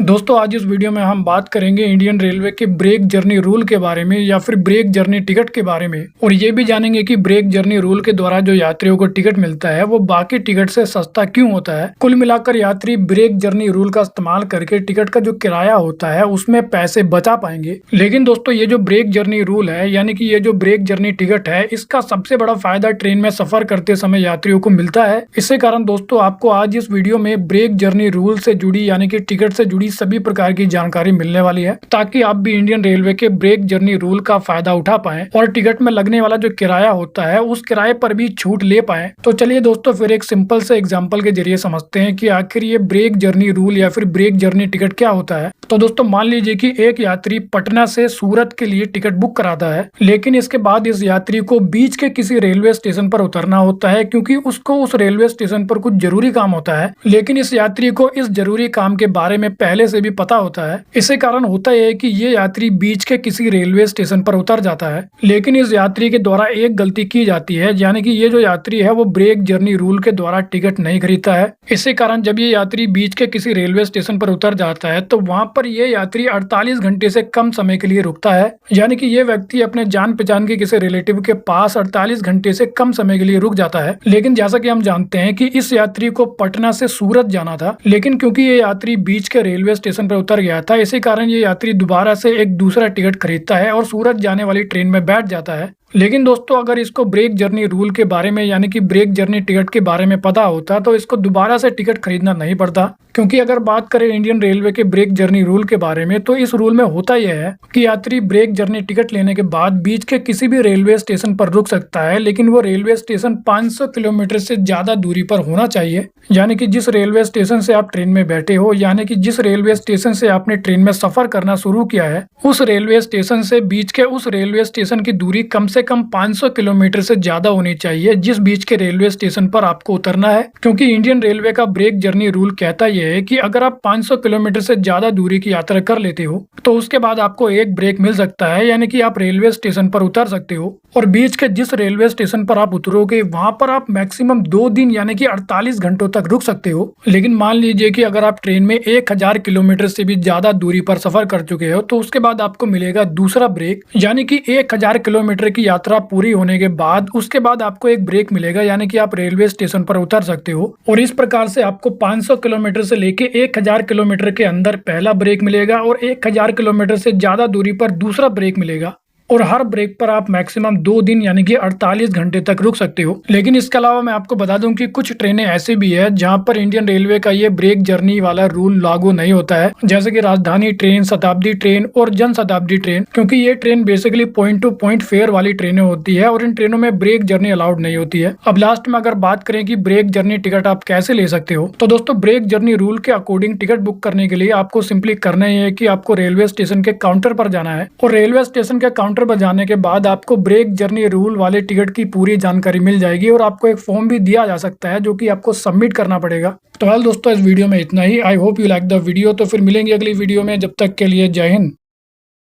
दोस्तों आज इस वीडियो में हम बात करेंगे इंडियन रेलवे के ब्रेक जर्नी रूल के बारे में या फिर ब्रेक जर्नी टिकट के बारे में, और ये भी जानेंगे कि ब्रेक जर्नी रूल के द्वारा जो यात्रियों को टिकट मिलता है वो बाकी टिकट से सस्ता क्यों होता है। कुल मिलाकर यात्री ब्रेक जर्नी रूल का इस्तेमाल करके टिकट का जो किराया होता है उसमें पैसे बचा पाएंगे। लेकिन दोस्तों ये जो ब्रेक जर्नी रूल है यानी कि ये जो ब्रेक जर्नी टिकट है इसका सबसे बड़ा फायदा ट्रेन में सफर करते समय यात्रियों को मिलता है। इसी कारण दोस्तों आपको आज इस वीडियो में ब्रेक जर्नी रूल से जुड़ी यानी कि टिकट से जुड़ी सभी प्रकार की जानकारी मिलने वाली है, ताकि आप भी इंडियन रेलवे के ब्रेक जर्नी रूल का फायदा उठा पाएं और टिकट में लगने वाला जो किराया होता है उस किराए पर भी छूट ले पाएं। तो चलिए दोस्तों फिर एक सिंपल से एग्जांपल के जरिए समझते हैं कि आखिर ये ब्रेक जर्नी रूल या फिर ब्रेक जर्नी टिकट क्या होता है। तो दोस्तों मान लीजिए कि एक यात्री पटना से सूरत के लिए टिकट बुक कराता है, लेकिन इसके बाद इस यात्री को बीच के किसी रेलवे स्टेशन पर उतरना होता है क्योंकि उसको उस रेलवे स्टेशन पर कुछ जरूरी काम होता है। लेकिन इस यात्री को इस जरूरी काम के बारे में पहले से भी पता होता है। इसी कारण होता है कि ये यात्री बीच के किसी रेलवे स्टेशन पर उतर जाता है, लेकिन इस यात्री के द्वारा एक गलती की जाती है, यानी कि ये जो यात्री है वो ब्रेक जर्नी रूल के द्वारा टिकट नहीं खरीदता है। इसी कारण जब ये यात्री बीच के किसी रेलवे स्टेशन पर उतर जाता है तो वहां पर ये यात्री 48 घंटे से कम समय के लिए रुकता है, यानी कि ये व्यक्ति अपने जान पहचान के किसी रिलेटिव के पास 48 घंटे से कम समय के लिए रुक जाता है। लेकिन जैसा कि हम जानते हैं कि इस यात्री को पटना से सूरत जाना था, लेकिन क्योंकि ये यात्री बीच के रेलवे स्टेशन पर उतर गया था, इसी कारण ये यात्री दोबारा से एक दूसरा टिकट खरीदता है और सूरत जाने वाली ट्रेन में बैठ जाता है। लेकिन दोस्तों अगर इसको ब्रेक जर्नी रूल के बारे में यानी कि ब्रेक जर्नी टिकट के बारे में पता होता तो इसको दोबारा से टिकट खरीदना नहीं पड़ता, क्योंकि अगर बात करें इंडियन रेलवे के ब्रेक जर्नी रूल के बारे में तो इस रूल में होता यह है कि यात्री ब्रेक जर्नी टिकट लेने के बाद बीच के किसी भी रेलवे स्टेशन पर रुक सकता है, लेकिन वो रेलवे स्टेशन 500 किलोमीटर से ज्यादा दूरी पर होना चाहिए। यानी कि जिस रेलवे स्टेशन से आप ट्रेन में बैठे हो, यानी कि जिस रेलवे स्टेशन से आपने ट्रेन में सफर करना शुरू किया है, उस रेलवे स्टेशन से बीच के उस रेलवे स्टेशन की दूरी कम से कम 500 किलोमीटर से ज्यादा होनी चाहिए जिस बीच के रेलवे स्टेशन पर आपको उतरना है। क्योंकि इंडियन रेलवे का ब्रेक जर्नी रूल कहता यह है कि अगर आप 500 किलोमीटर से ज्यादा दूरी की यात्रा कर लेते हो तो उसके बाद आपको एक ब्रेक मिल सकता है, यानी कि आप रेलवे स्टेशन पर उतर सकते हो और बीच के जिस रेलवे स्टेशन पर आप उतरोगे वहां पर आप मैक्सिमम 2 दिन यानी कि 48 घंटों तक रुक सकते हो। लेकिन मान लीजिए कि अगर आप ट्रेन में 1000 किलोमीटर से भी ज्यादा दूरी पर सफर कर चुके हो तो उसके बाद आपको मिलेगा दूसरा ब्रेक, यानी कि 1000 किलोमीटर की यात्रा पूरी होने के बाद उसके बाद आपको एक ब्रेक मिलेगा, यानी कि आप रेलवे स्टेशन पर उतर सकते हो। और इस प्रकार से आपको 500 किलोमीटर से लेके 1000 किलोमीटर के अंदर पहला ब्रेक मिलेगा और 1000 किलोमीटर से ज्यादा दूरी पर दूसरा ब्रेक मिलेगा, और हर ब्रेक पर आप मैक्सिमम 2 दिन यानी कि 48 घंटे तक रुक सकते हो। लेकिन इसके अलावा मैं आपको बता दूं कि कुछ ट्रेनें ऐसी भी है जहां पर इंडियन रेलवे का ये ब्रेक जर्नी वाला रूल लागू नहीं होता है, जैसे कि राजधानी ट्रेन, शताब्दी ट्रेन और जन शताब्दी ट्रेन, क्योंकि ये train basically point two point fair वाली ट्रेनें होती है और इन ट्रेनों में ब्रेक जर्नी अलाउड नहीं होती है। अब लास्ट में अगर बात करें कि ब्रेक जर्नी टिकट आप कैसे ले सकते हो, तो दोस्तों ब्रेक जर्नी रूल के अकॉर्डिंग टिकट बुक करने के लिए आपको सिंपली करना ही है कि आपको रेलवे स्टेशन के काउंटर पर जाना है, और रेलवे स्टेशन के काउंटर पर जाने के बाद आपको ब्रेक जर्नी रूल वाले टिकट की पूरी जानकारी मिल जाएगी और आपको एक फॉर्म भी दिया जा सकता है जो कि आपको सबमिट करना पड़ेगा। तो हाल दोस्तों इस वीडियो में इतना ही। I hope you like the video. तो फिर मिलेंगे अगली वीडियो में, जब तक के लिए जय हिंद।